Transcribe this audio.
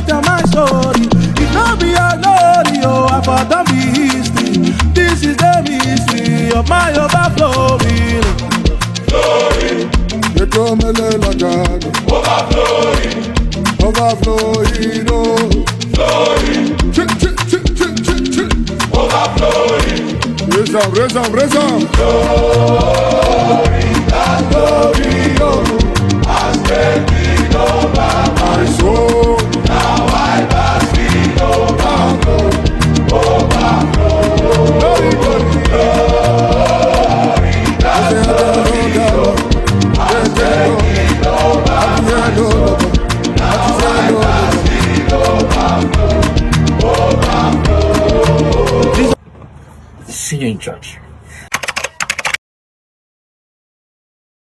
tell my story. It no be a glory, oh, I for don't be history. This is the mystery of my overflowing. Glory. You come like God. Overflowing. Overflowing, oh. Glory. Ch. Overflowing. Raise up. Glory.